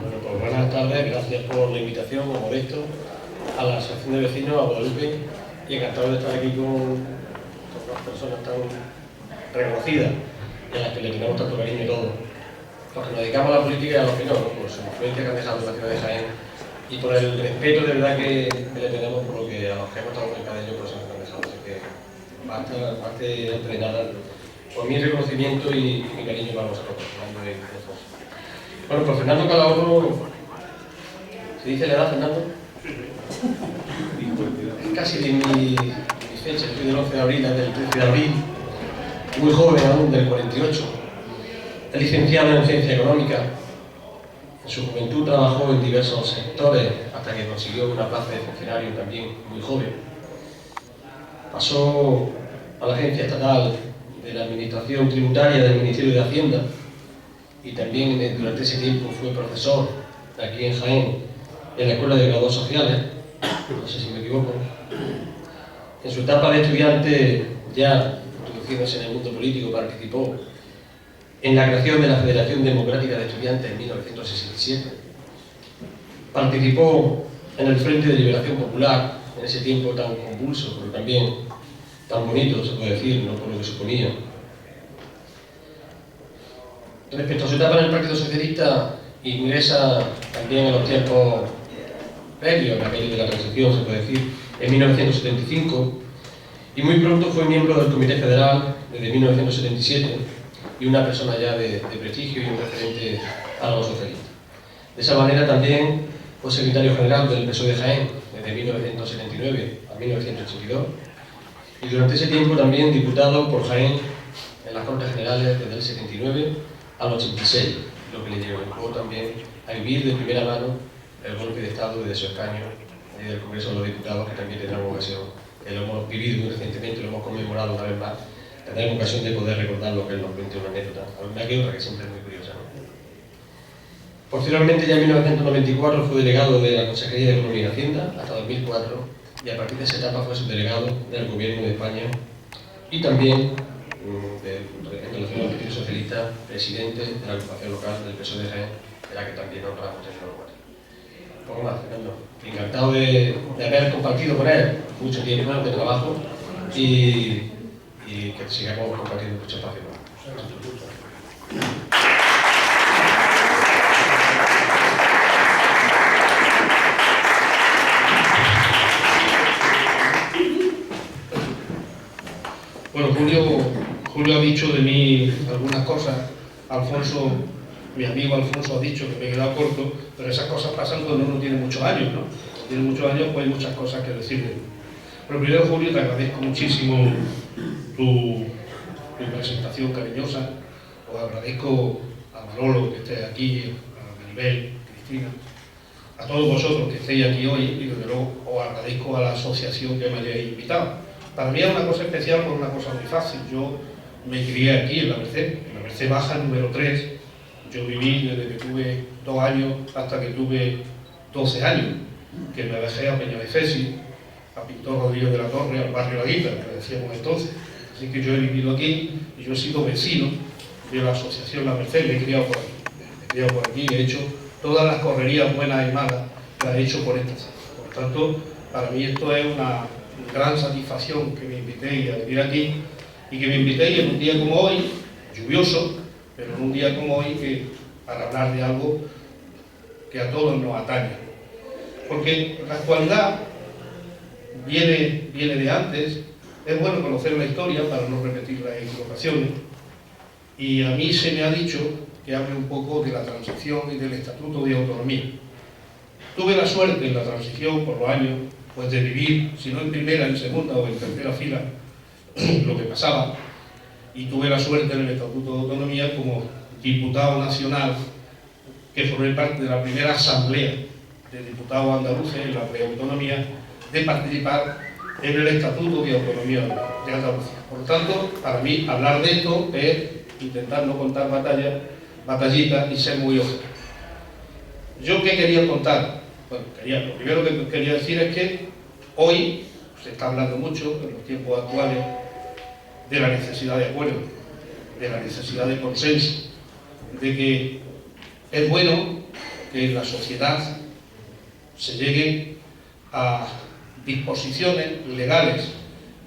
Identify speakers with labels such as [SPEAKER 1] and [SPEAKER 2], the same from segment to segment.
[SPEAKER 1] Bueno, pues buenas tardes, gracias por la invitación, como modesto, a la Asociación de Vecinos, a Guadalupe, y encantado de estar aquí con dos personas tan reconocidas y a las que le tenemos tanto cariño y todo. Los que nos dedicamos a la política y a los que no, por su influencia que han dejado en la ciudad de Jaén y por el respeto de verdad que le tenemos por lo que a los que hemos estado cerca de ellos por eso nos han dejado. Así que basta antes de nada por mi reconocimiento y mi cariño para vosotros, Fernando y Alfonso. Bueno, pues Fernando Calahorro, ¿se dice la edad, Fernando? Es casi de mi fecha, soy del 11 de abril, es del 13 de abril, muy joven aún, del 48. Es licenciado en Ciencia Económica. En su juventud trabajó en diversos sectores hasta que consiguió una plaza de funcionario también muy joven. Pasó a la Agencia Estatal de la Administración Tributaria del Ministerio de Hacienda y también durante ese tiempo fue profesor aquí en Jaén, en la Escuela de Graduados Sociales, no sé si me equivoco. En su etapa de estudiante, ya introduciéndose en el mundo político, participó en la creación de la Federación Democrática de Estudiantes en 1967. Participó en el Frente de Liberación Popular, en ese tiempo tan convulso, pero también tan bonito, se puede decir, no por lo que suponía. Respecto a su etapa en el Partido Socialista, ingresa también en los tiempos previos, a aquello de la transición, se puede decir, en 1975, y muy pronto fue miembro del Comité Federal desde 1977 y una persona ya de prestigio y un referente a los socialistas. De esa manera también fue secretario general del PSOE de Jaén desde 1979 a 1982 y durante ese tiempo también diputado por Jaén en las Cortes Generales desde el 79 al 86, lo que le llevó también a vivir de primera mano el golpe de Estado desde su escaño del Congreso de los Diputados, que también tendremos ocasión, que lo hemos vivido muy recientemente, lo hemos conmemorado una vez más, tendremos ocasión de poder recordar lo que él nos cuente una anécdota, alguna que otra que siempre es muy curiosa, ¿no? Posteriormente, ya en 1994, fue delegado de la Consejería de Economía y Hacienda hasta 2004, y a partir de esa etapa fue subdelegado del Gobierno de España y también en relación al Partido Socialista, presidente de la agrupación local del PSOE de Jaén, de la que también honramos en el lugar. Un poco más, Fernando. Encantado de haber compartido con él mucho tiempo de trabajo y que sigamos compartiendo mucho espacio.
[SPEAKER 2] Bueno, Julio ha dicho de mí algunas cosas. Alfonso, mi amigo Alfonso, ha dicho que me he quedado corto, pero esas cosas pasan cuando uno tiene muchos años, ¿no? Tiene muchos años, pues hay muchas cosas que decirle. Pero primero, Julio, te agradezco muchísimo tu presentación cariñosa. Os agradezco a Manolo que esté aquí, a Maribel, Cristina, a todos vosotros que estéis aquí hoy y desde luego os agradezco a la asociación que me hayáis invitado. Para mí es una cosa especial por una cosa muy fácil. Yo me crié aquí en la Merced Baja, número 3. Yo viví desde que tuve 2 años hasta que tuve 12 años, que me dejé a Peñafesi, a Pintor Rodríguez de la Torre, al barrio La Guita, que decíamos entonces. Así que yo he vivido aquí y yo he sido vecino de la asociación La Merced, me he criado por aquí. Me he criado por aquí, he hecho todas las correrías buenas y malas, las he hecho por esta zona. Por tanto, para mí esto es una gran satisfacción que me invitéis a vivir aquí y que me invitéis en un día como hoy, lluvioso, pero en un día como hoy para hablar de algo que a todos nos atañe. Porque la actualidad viene de antes, es bueno conocer la historia para no repetir las equivocaciones, y a mí se me ha dicho que hable un poco de la transición y del Estatuto de Autonomía. Tuve la suerte en la transición, por los años, pues de vivir, si no en primera, en segunda o en tercera fila, lo que pasaba, y tuve la suerte en el Estatuto de Autonomía como diputado nacional, que formé parte de la primera asamblea de diputados andaluces en la preautonomía, de participar en el Estatuto de Autonomía de Andalucía. Por lo tanto, para mí, hablar de esto es intentar no contar batallitas y ser muy objetivo. ¿Yo qué quería contar? Bueno, lo primero que quería decir es que hoy se está hablando mucho, en los tiempos actuales, de la necesidad de acuerdo, de la necesidad de consenso, de que es bueno que en la sociedad se llegue a disposiciones legales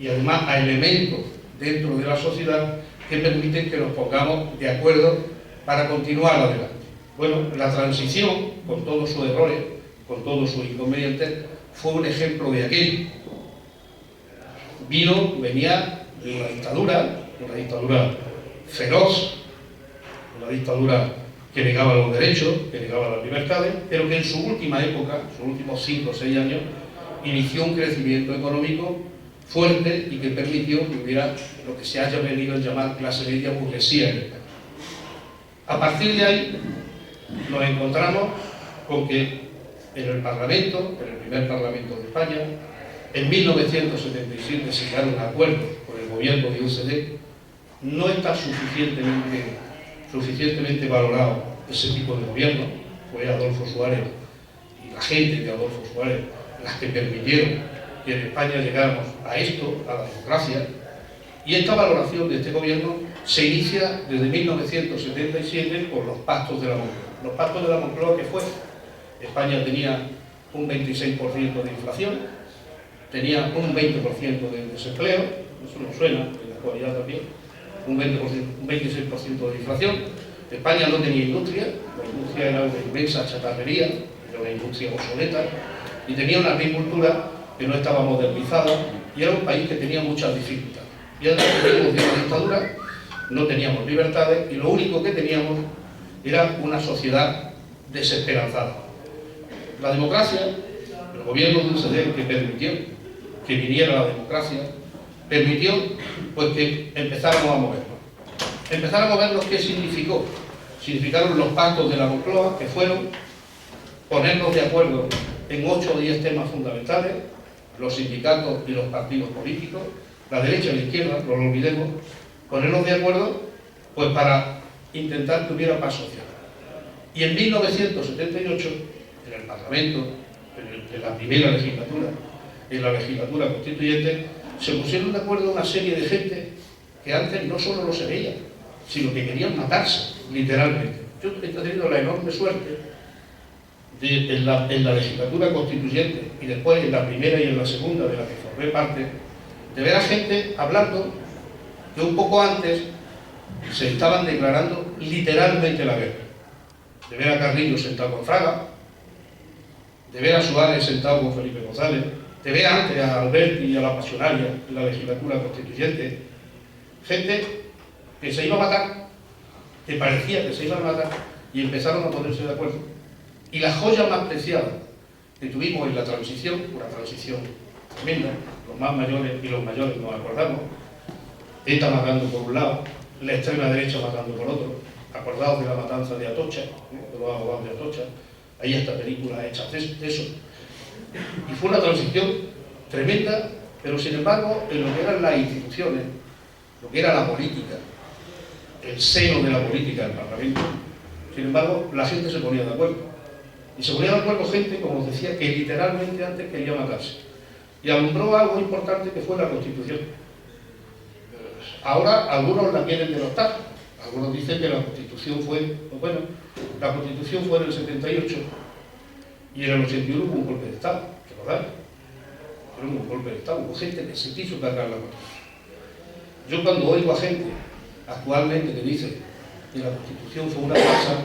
[SPEAKER 2] y además a elementos dentro de la sociedad que permiten que nos pongamos de acuerdo para continuar adelante. Bueno, la transición, con todos sus errores, con todos sus inconvenientes, fue un ejemplo de aquello. Venía de una dictadura feroz, una dictadura que negaba los derechos, que negaba las libertades, pero que en su última época, sus últimos 5 o 6 años, inició un crecimiento económico fuerte y que permitió que hubiera lo que se haya venido a llamar clase media burguesía en España. A partir de ahí nos encontramos con que en el Parlamento, en el primer Parlamento de España, en 1977 se llegaron a acuerdos con el gobierno de UCD. No está suficientemente valorado ese tipo de gobierno. Fue Adolfo Suárez y la gente de Adolfo Suárez las que permitieron que en España llegáramos a esto, a la democracia, y esta valoración de este gobierno se inicia desde 1977 por los pactos de la Moncloa. Los pactos de la Moncloa, ¿qué fue? España tenía un 26% de inflación, tenía un 20% de desempleo, eso nos suena en la actualidad también, un 26% de inflación. España no tenía industria, la industria era una inmensa chatarrería, era una industria obsoleta, y tenía una agricultura que no estaba modernizada, y era un país que tenía muchas dificultades. Y además teníamos una dictadura, no teníamos libertades, y lo único que teníamos era una sociedad desesperanzada. La democracia, el gobierno de UCD que permitió que viniera la democracia, permitió pues que empezáramos a movernos. Empezar a movernos, ¿qué significó? Significaron los pactos de la Moncloa, que fueron ponernos de acuerdo en 8 o 10 temas fundamentales, los sindicatos y los partidos políticos, la derecha y la izquierda, no lo olvidemos, ponernos de acuerdo pues para intentar que hubiera paz social. Y en 1978, en el Parlamento, en la primera legislatura, en la legislatura constituyente, se pusieron de acuerdo una serie de gente que antes no solo no se veía, sino que querían matarse, literalmente. Yo he tenido la enorme suerte de, en la legislatura constituyente y después en la primera y en la segunda, de la que formé parte, de ver a gente hablando que un poco antes se estaban declarando literalmente la guerra. De ver a Carrillo sentado con Fraga, de ver a Suárez sentado con Felipe González, de ver antes a Alberti y a la Pasionaria en la legislatura constituyente, gente que se iba a matar, que parecía que se iban a matar, y empezaron a ponerse de acuerdo. Y la joya más preciada que tuvimos en la transición, una transición tremenda, los más mayores y los mayores nos acordamos, ETA matando por un lado, la extrema derecha matando por otro, acordados de la matanza de Atocha, de los abogados de Atocha, hay esta película hecha de eso. Y fue una transición tremenda, pero sin embargo, en lo que eran las instituciones, lo que era la política, el seno de la política del Parlamento, sin embargo, la gente se ponía de acuerdo. Y se ponía de acuerdo gente, como os decía, que literalmente antes quería matarse. Y alumbró algo importante que fue la Constitución. Ahora algunos la quieren denostar. Algunos dicen que la Constitución fue, bueno, la Constitución fue en el 78 y en el 81 hubo un golpe de Estado, ¿recordáis? Fue un golpe de Estado, hubo gente que se quiso cargar la Constitución. Yo cuando oigo a gente actualmente que dice que la Constitución fue una farsa,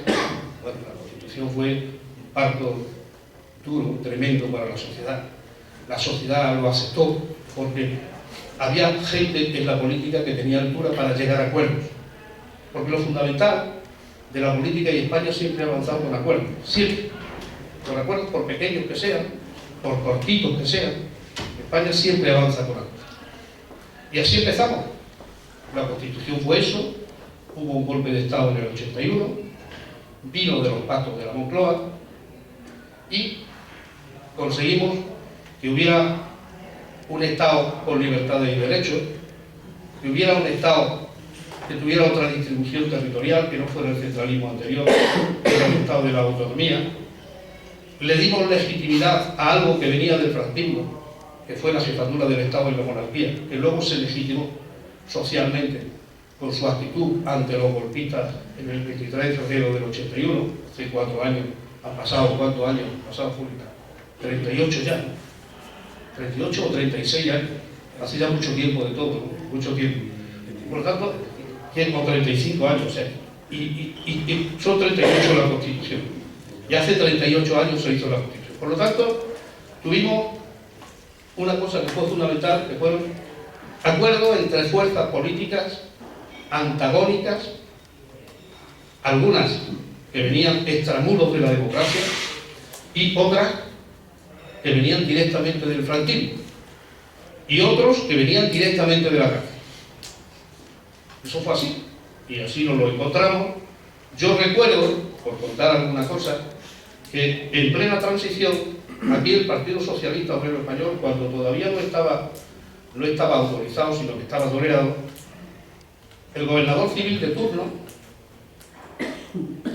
[SPEAKER 2] bueno, la Constitución fue un parto duro, tremendo para la sociedad. La sociedad lo aceptó porque había gente en la política que tenía altura para llegar a acuerdos. Porque lo fundamental de la política y España siempre ha avanzado con acuerdos, siempre. Con acuerdos, por pequeños que sean, por cortitos que sean, España siempre avanza con acuerdos. Y así empezamos. La Constitución fue eso, hubo un golpe de Estado en el 81, vino de los pactos de la Moncloa y conseguimos que hubiera un Estado con libertades y derechos, que hubiera un Estado que tuviera otra distribución territorial, que no fuera el centralismo anterior, que era el Estado de la autonomía. Le dimos legitimidad a algo que venía del franquismo, que fue la jefatura del Estado y la monarquía, que luego se legitimó socialmente con su actitud ante los golpistas en el 23 de febrero del 81, hace 4 años Han pasado, ¿cuántos años? Han pasado, Julio, 38 ya, ¿no? 38 o 36 años. Hace ya mucho tiempo de todo, ¿no? Mucho tiempo. Por lo tanto, o 35 años, o sea, y son 38 la Constitución. Y hace 38 años se hizo la Constitución. Por lo tanto, tuvimos una cosa que fue fundamental, que fueron acuerdos entre fuerzas políticas antagónicas, algunas que venían extramuros de la democracia y otras que venían directamente del franquismo y otros que venían directamente de la cárcel. Eso fue así, y así nos lo encontramos. Yo recuerdo, por contar alguna cosa, que en plena transición, aquí el Partido Socialista Obrero Español, cuando todavía no estaba autorizado, sino que estaba tolerado, el gobernador civil de turno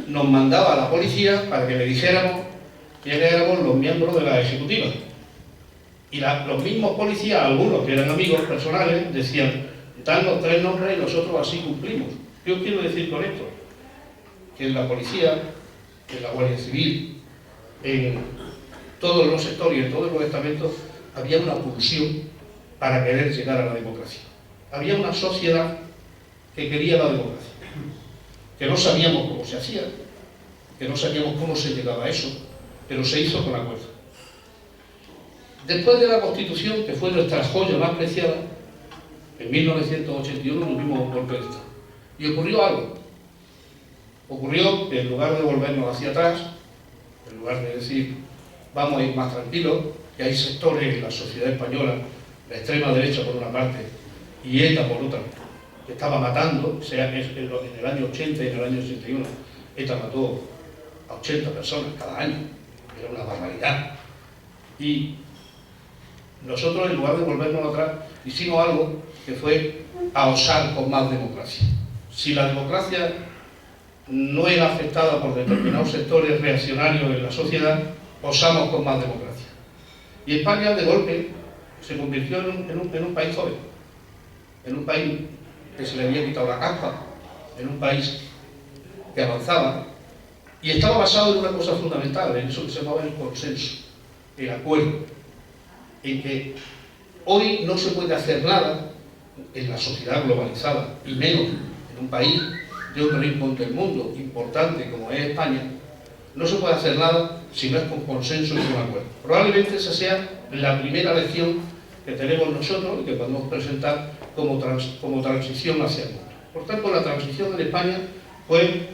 [SPEAKER 2] nos mandaba a la policía para que le dijéramos quiénes éramos los miembros de la ejecutiva. Y los mismos policías, algunos que eran amigos personales, decían: dan los 3 nombres y nosotros así cumplimos. ¿Qué os quiero decir con esto? Que en la policía, en la Guardia Civil, en todos los sectores y en todos los estamentos había una pulsión para querer llegar a la democracia. Había una sociedad que quería la democracia, que no sabíamos cómo se hacía, que no sabíamos cómo se llegaba a eso, pero se hizo con acuerdo. Después de la Constitución, que fue nuestra joya más preciada, en 1981 tuvimos un golpe de Estado. Y ocurrió algo. Ocurrió que en lugar de volvernos hacia atrás, en lugar de decir vamos a ir más tranquilos, que hay sectores en la sociedad española, la extrema derecha por una parte y ETA por otra, que estaba matando, o sea, en el año 80 y en el año 81, ETA mató a 80 personas cada año, era una barbaridad. Y nosotros, en lugar de volvernos atrás, hicimos algo que fue a osar con más democracia. Si la democracia no era afectada por determinados sectores reaccionarios en la sociedad, osamos con más democracia. Y España, de golpe, se convirtió en un país joven, en un país que se le había quitado la capa, en un país que avanzaba, y estaba basado en una cosa fundamental, en eso que se llamaba el consenso, el acuerdo, en que hoy no se puede hacer nada en la sociedad globalizada, y menos en un país de un rincón del mundo importante como es España, no se puede hacer nada si no es con consenso y con acuerdo. Probablemente esa sea la primera lección que tenemos nosotros y que podemos presentar como transición hacia el mundo. Por tanto, la transición en España fue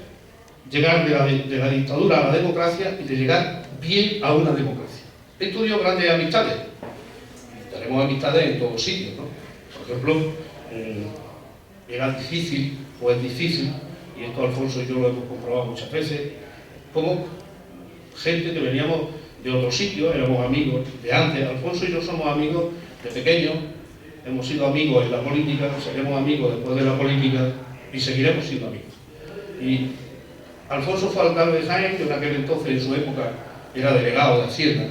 [SPEAKER 2] llegar de la dictadura a la democracia y de llegar bien a una democracia. He estudiado grandes amistades. Tenemos amistades en todos sitios, ¿no? Por ejemplo, era difícil, o es difícil, y esto Alfonso y yo lo hemos comprobado muchas veces, como gente que veníamos de otros sitios, éramos amigos de antes. Alfonso y yo somos amigos de pequeños, hemos sido amigos en la política, seremos amigos después de la política y seguiremos siendo amigos. Y Alfonso fue alcalde de Jaén, que en aquel entonces, en su época, era delegado de Hacienda,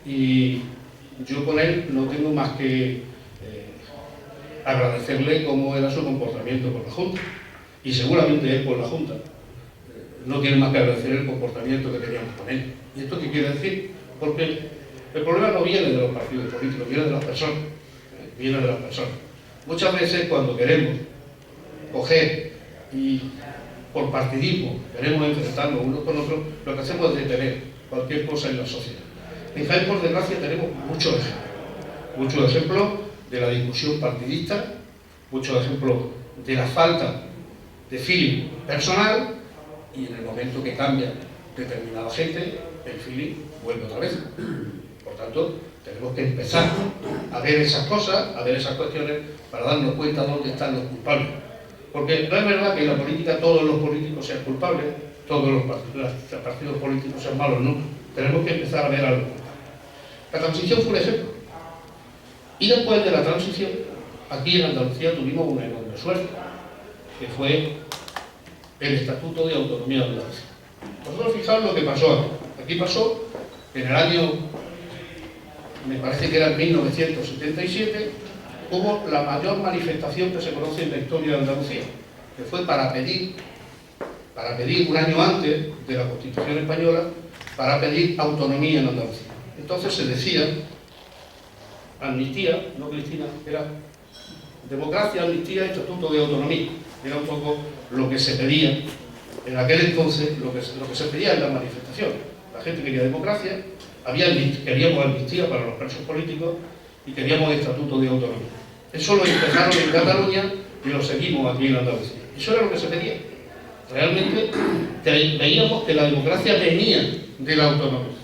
[SPEAKER 2] y yo con él no tengo más que agradecerle cómo era su comportamiento con la Junta, y seguramente él con la Junta no tiene más que agradecer el comportamiento que teníamos con él. ¿Y esto qué quiere decir? Porque el problema no viene de los partidos políticos, viene de las personas, viene de las personas. Muchas veces cuando queremos coger y por partidismo queremos enfrentarnos unos con otros, lo que hacemos es detener cualquier cosa en la sociedad. En Jaén, por desgracia, tenemos muchos ejemplos de la discusión partidista, muchos ejemplos de la falta de feeling personal, y en el momento que cambia determinada gente, el feeling vuelve otra vez. Por tanto, tenemos que empezar a ver esas cosas, a ver esas cuestiones, para darnos cuenta de dónde están los culpables. Porque no es verdad que en la política todos los políticos sean culpables, todos los partidos políticos sean malos, no. Tenemos que empezar a ver algo. La transición fue un ejemplo. Y después de la transición, aquí en Andalucía tuvimos una enorme suerte, que fue el Estatuto de Autonomía de Andalucía. Vosotros fijaos lo que pasó aquí. Aquí pasó, en el año, me parece que era en 1977, hubo la mayor manifestación que se conoce en la historia de Andalucía, que fue para pedir para pedir, un año antes de la Constitución española, para pedir autonomía en Andalucía. Entonces se decía, amnistía, no Cristina, era democracia, amnistía y estatuto de autonomía. Era un poco lo que se pedía en aquel entonces, lo que se pedía en las manifestaciones. La gente quería democracia, queríamos amnistía para los presos políticos y queríamos estatuto de autonomía. Eso lo empezaron en Cataluña y lo seguimos aquí en Andalucía. Eso era lo que se pedía. Realmente veíamos que la democracia venía de la autonomía.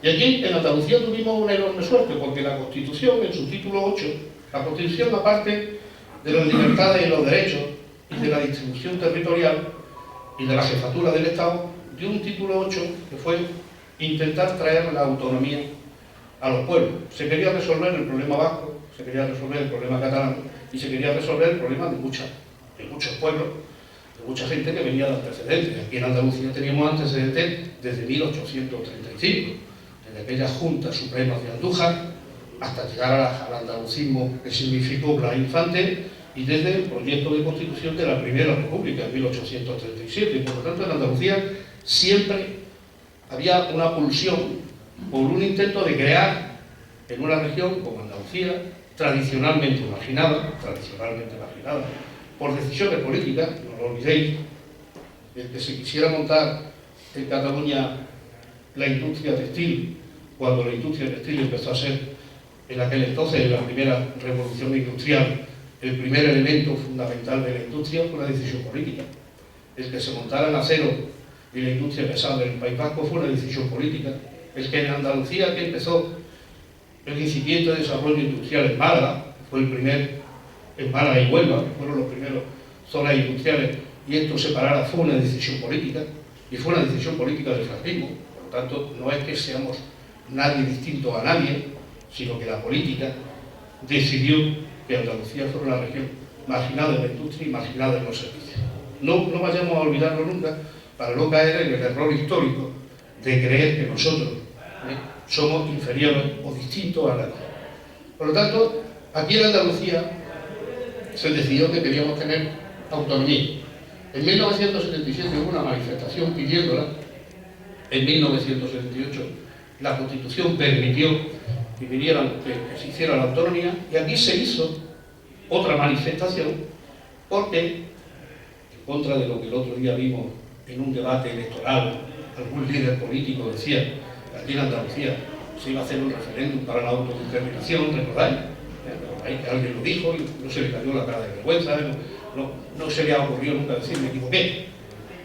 [SPEAKER 2] Y aquí en Andalucía tuvimos una enorme suerte, porque la Constitución, en su título 8, la Constitución, aparte de las libertades y los derechos, y de la distribución territorial, y de la jefatura del Estado, dio un título 8 que fue intentar traer la autonomía a los pueblos. Se quería resolver el problema vasco, se quería resolver el problema catalán, y se quería resolver el problema de muchos pueblos, de mucha gente que venía de antecedentes. Aquí en Andalucía teníamos antecedentes desde 1835, desde aquellas juntas supremas de Andújar, hasta llegar al andalucismo que significó Blas Infante, y desde el proyecto de constitución de la Primera República en 1837. Y por lo tanto, en Andalucía siempre había una pulsión por un intento de crear en una región como Andalucía, tradicionalmente marginada por decisiones políticas, no lo olvidéis, el que se quisiera montar en Cataluña la industria textil, cuando la industria textil empezó a ser en aquel entonces, en la primera revolución industrial, el primer elemento fundamental de la industria, fue una decisión política. El que se montara el acero y la industria pesada en el País Vasco fue una decisión política. El que en Andalucía, que empezó el incipiente desarrollo industrial en Málaga, fue el primer, en Málaga y Huelva, que fueron los primeros zonas industriales, y esto separara, fue una decisión política, y fue una decisión política del franquismo. Por lo tanto, no es que seamos nadie distinto a nadie, sino que la política decidió que Andalucía fuera una región marginada en la industria y marginada en los servicios. No vayamos a olvidarlo nunca, para no caer en el error histórico de creer que nosotros somos inferiores o distintos a nadie. Por lo tanto, aquí en Andalucía se decidió que queríamos tener autonomía. En 1977 hubo una manifestación pidiéndola. En 1978 la Constitución permitió que se hiciera la autonomía, y aquí se hizo otra manifestación porque, en contra de lo que el otro día vimos en un debate electoral, algún líder político decía que aquí en Andalucía se iba a hacer un referéndum para la autodeterminación, ¿recordáis? Que alguien lo dijo y no se le cayó la cara de vergüenza, no se le ha ocurrido nunca decir me equivoqué.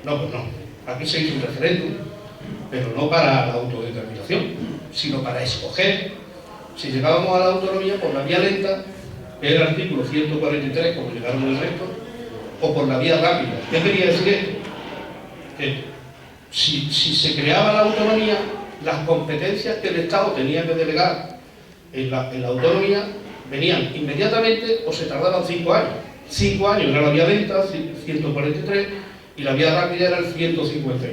[SPEAKER 2] No, pues no. Aquí se hizo un referéndum, pero no para la autodeterminación, sino para escoger si llegábamos a la autonomía por la vía lenta, que era el artículo 143, como llegaron el resto, o por la vía rápida. ¿Qué quería decir esto? Que si se creaba la autonomía, las competencias que el Estado tenía que delegar en la autonomía venían inmediatamente o se tardaban 5 años. 5 años era la vía lenta, 143, y la vía rápida era el 151.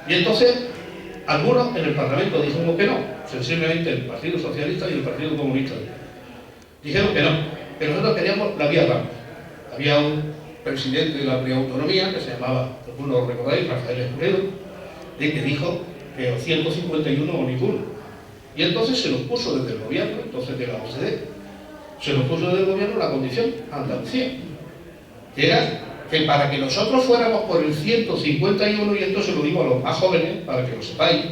[SPEAKER 2] Y entonces, algunos en el Parlamento dijimos que no, sensiblemente el Partido Socialista y el Partido Comunista dijeron que no, que nosotros queríamos la vía rápida. Había un presidente de la preautonomía que se llamaba, algunos lo recordáis, Rafael Escudero, que dijo que los 151 o ninguno. Y entonces se nos puso desde el gobierno, entonces de la OCDE, se nos puso desde el gobierno la condición Andalucía, que era que para que nosotros fuéramos por el 151, y esto se lo digo a los más jóvenes, para que lo sepáis,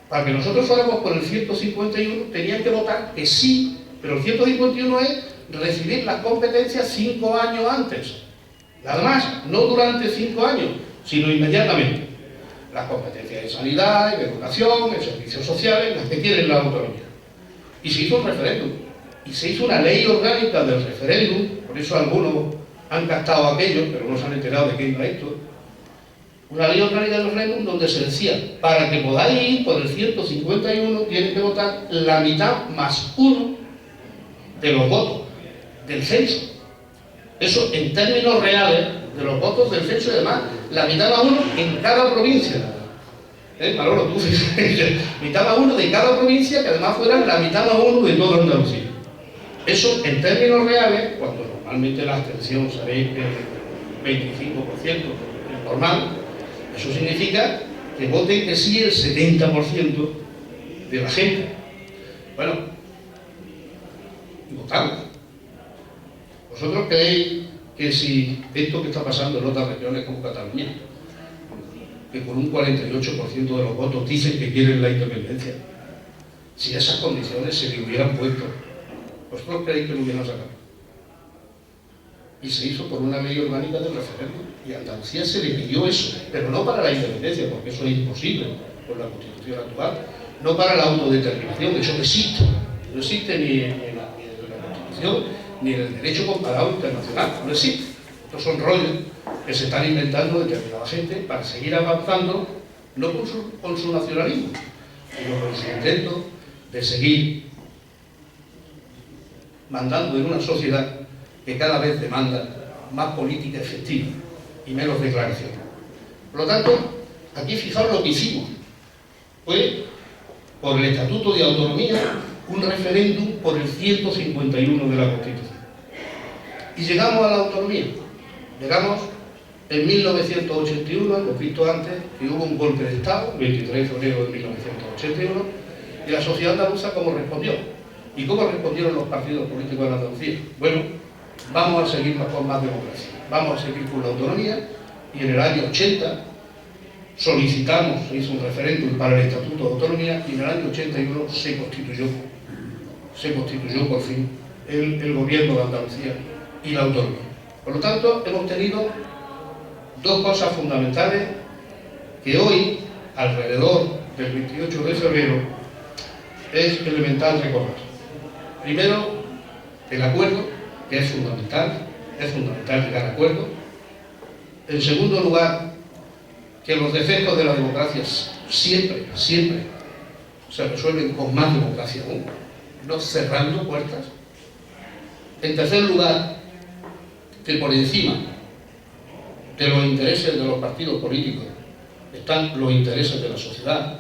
[SPEAKER 2] para que nosotros fuéramos por el 151 tenían que votar que sí, pero el 151 es recibir las competencias 5 años antes, nada más, no durante 5 años, sino inmediatamente. Las competencias de sanidad, de educación, de servicios sociales, las que tienen la autonomía. Y se hizo un referéndum, y se hizo una ley orgánica del referéndum, por eso algunos han captado aquello, pero no se han enterado de qué iba esto. Una ley orgánica del referéndum donde se decía, para que podáis ir por el 151 tienen que votar la mitad más 1 de los votos del censo. Eso en términos reales de los votos del censo, y además la mitad más 1 en cada provincia. Manolo, tú dices, mitad más 1 de cada provincia, que además fueran la mitad más 1 de toda Andalucía. Eso en términos reales, cuando normalmente la abstención, sabéis que 25%, es normal. Eso significa que vote que sí el 70% de la gente. Bueno, y votamos. ¿Vosotros creéis que si esto que está pasando en otras regiones como Cataluña, que con un 48% de los votos dicen que quieren la independencia, si esas condiciones se le hubieran puesto, vosotros creéis que lo hubieran sacado? Y se hizo por una ley orgánica del referéndum, y a Andalucía se le pidió eso, pero no para la independencia, porque eso es imposible por la Constitución actual, no para la autodeterminación, eso no existe, no existe ni en la Constitución, ni en el derecho comparado internacional, no existe. Estos son roles que se están inventando determinada gente para seguir avanzando, no con su nacionalismo, sino con su intento de seguir mandando en una sociedad que cada vez demanda más política efectiva y menos declaración. Por lo tanto, aquí fijaos lo que hicimos. Fue, por el Estatuto de Autonomía, un referéndum por el 151 de la Constitución. Y llegamos a la autonomía. Llegamos en 1981, hemos visto antes que hubo un golpe de Estado, el 23 de febrero de 1981, y la sociedad andaluza, ¿cómo respondió? ¿Y cómo respondieron los partidos políticos en Andalucía? Bueno, vamos a seguir con más democracia, vamos a seguir con la autonomía, y en el año 80 solicitamos, se hizo un referéndum para el Estatuto de Autonomía, y en el año 81 se constituyó por fin el gobierno de Andalucía y la autonomía. Por lo tanto, hemos tenido dos cosas fundamentales que hoy, alrededor del 28 de febrero, es elemental recordar. Primero, el acuerdo, que es fundamental llegar a acuerdo. En segundo lugar, que los defectos de la democracia siempre se resuelven con más democracia aún, no cerrando puertas. En tercer lugar, que por encima de los intereses de los partidos políticos están los intereses de la sociedad.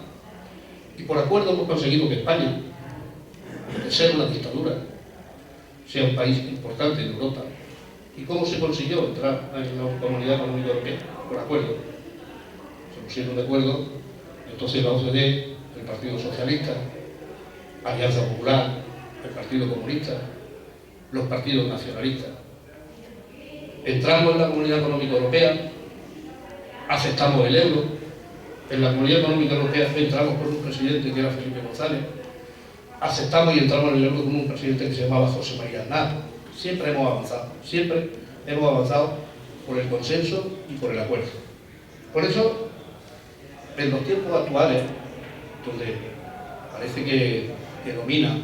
[SPEAKER 2] Y por acuerdo hemos conseguido que España, de ser una dictadura, sea un país importante en Europa. ¿Y cómo se consiguió entrar en la Comunidad Económica Europea? Por acuerdo. Se pusieron de acuerdo, entonces la OCDE, el Partido Socialista, Alianza Popular, el Partido Comunista, los partidos nacionalistas. Entramos en la Comunidad Económica Europea, aceptamos el euro. En la Comunidad Económica Europea entramos con un presidente que era Felipe González, aceptamos y entramos en el euro con un presidente que se llamaba José María Aznar. Siempre hemos avanzado por el consenso y por el acuerdo. Por eso, en los tiempos actuales, donde parece que domina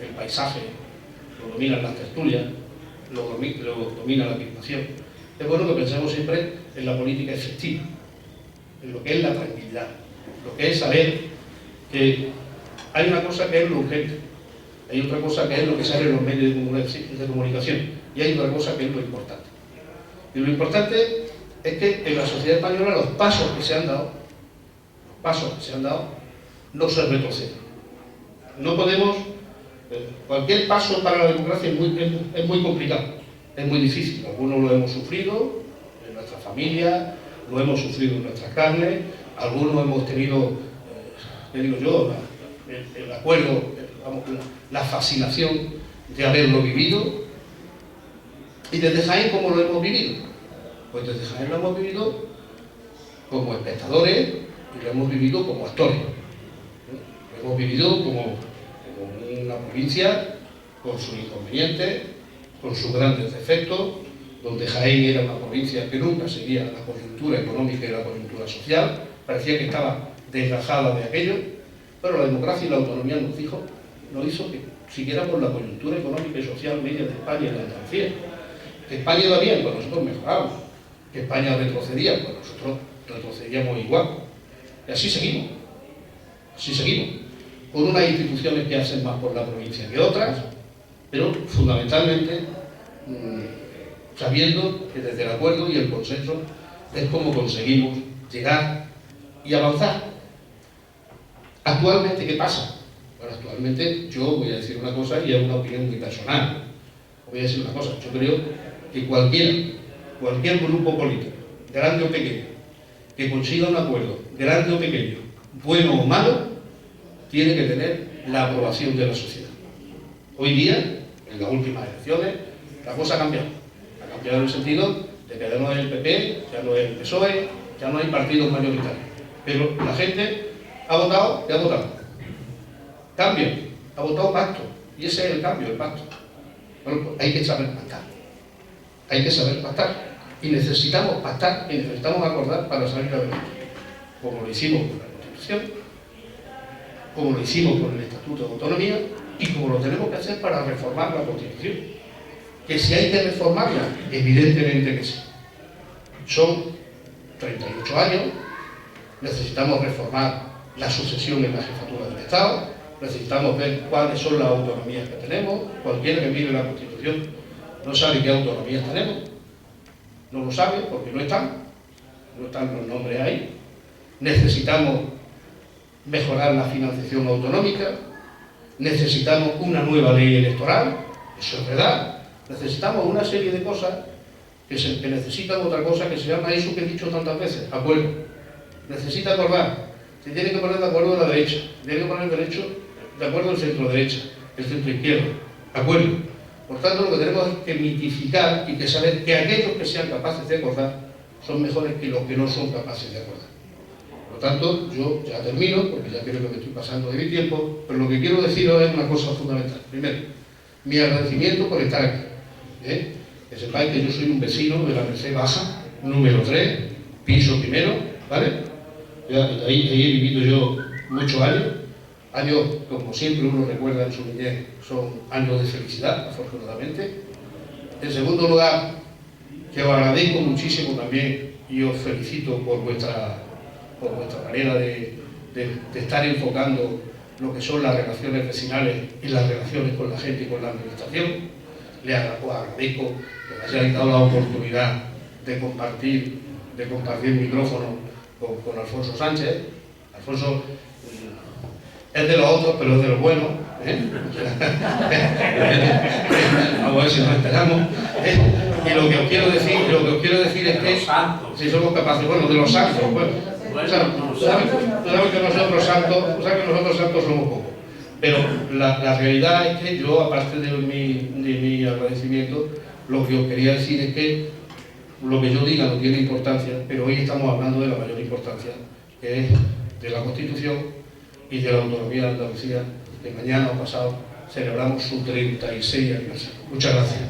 [SPEAKER 2] el paisaje, lo dominan las tertulias, lo domina la crispación, es bueno que pensemos siempre en la política efectiva, en lo que es la tranquilidad, lo que es saber que hay una cosa que es lo urgente, hay otra cosa que es lo que sale en los medios de comunicación, y hay otra cosa que es lo importante. Y lo importante es que en la sociedad española los pasos que se han dado no se retroceden. No podemos, cualquier paso para la democracia es muy complicado, es muy difícil. Algunos lo hemos sufrido en nuestra familia, lo hemos sufrido en nuestras carnes, algunos hemos tenido, el acuerdo, la fascinación de haberlo vivido. ¿Y desde Jaén cómo lo hemos vivido? Pues desde Jaén lo hemos vivido como espectadores y lo hemos vivido como actores. Lo hemos vivido como una provincia con sus inconvenientes, con sus grandes defectos, donde Jaén era una provincia que nunca seguía la coyuntura económica y la coyuntura social, parecía que estaba desgajada de aquello, pero la democracia y la autonomía nos hizo que siguiéramos la coyuntura económica y social media de España y de Andalucía. Que España iba bien, pues nosotros mejorábamos. Que España retrocedía, pues nosotros retrocedíamos igual. Y así seguimos, con unas instituciones que hacen más por la provincia que otras, pero fundamentalmente sabiendo que desde el acuerdo y el consenso es como conseguimos llegar y avanzar. Actualmente, ¿qué pasa? Bueno, actualmente yo voy a decir una cosa y es una opinión muy personal. Voy a decir una cosa, yo creo que cualquiera cualquier grupo político, grande o pequeño, que consiga un acuerdo, grande o pequeño, bueno o malo, tiene que tener la aprobación de la sociedad. Hoy día, en las últimas elecciones, la cosa ha cambiado. Ha cambiado en el sentido de que ya no es el PP, ya no es el PSOE, ya no hay partidos mayoritarios. Pero la gente ha votado y ha votado. Cambio, ha votado pacto. Y ese es el cambio, el pacto. Bueno, pues hay que saber pactar. Hay que saber pactar. Y necesitamos pactar y necesitamos acordar para salir adelante. Como lo hicimos con la Constitución, como lo hicimos con el Estatuto de Autonomía y como lo tenemos que hacer para reformar la Constitución. Que si hay que reformarla, evidentemente que sí. Son 38 años, necesitamos reformar la sucesión en la jefatura del Estado, necesitamos ver cuáles son las autonomías que tenemos. Cualquiera que mire la Constitución no sabe qué autonomías tenemos, no lo sabe porque no están los nombres ahí. Necesitamos mejorar la financiación autonómica, necesitamos una nueva ley electoral, eso es verdad. Necesitamos una serie de cosas que necesitan otra cosa que se llama eso que he dicho tantas veces, acuerdo. Necesita acordar, se tiene que poner de acuerdo la derecha, se tiene que poner de acuerdo el centro-derecha, el centro-izquierda, acuerdo. Por tanto, lo que tenemos es que mitificar y que saber que aquellos que sean capaces de acordar son mejores que los que no son capaces de acordar. Por lo tanto, yo ya termino, porque ya creo que me estoy pasando de mi tiempo, pero lo que quiero deciros es una cosa fundamental. Primero, mi agradecimiento por estar aquí. Que sepáis que yo soy un vecino de la Merced Baja, número 3, piso primero, ¿vale? Ahí he vivido yo muchos años, como siempre uno recuerda en su niñez, son años de felicidad, afortunadamente. En segundo lugar, que os agradezco muchísimo también y os felicito por vuestra manera de estar enfocando lo que son las relaciones vecinales y las relaciones con la gente y con la administración. Les agradezco que me hayáis dado la oportunidad de compartir micrófono con Alfonso Sánchez. Alfonso es de los otros, pero es de los buenos. Vamos a ver si nos enteramos. Y lo que os quiero decir es que si somos capaces, bueno, de los santos, bueno, sabes que nosotros santos somos pocos. Pero la realidad es que yo, aparte de mi agradecimiento, lo que os quería decir es que lo que yo diga no tiene importancia, pero hoy estamos hablando de la mayor importancia, que es de la Constitución y de la autonomía de Andalucía, que mañana o pasado celebramos su 36 aniversario. Muchas gracias.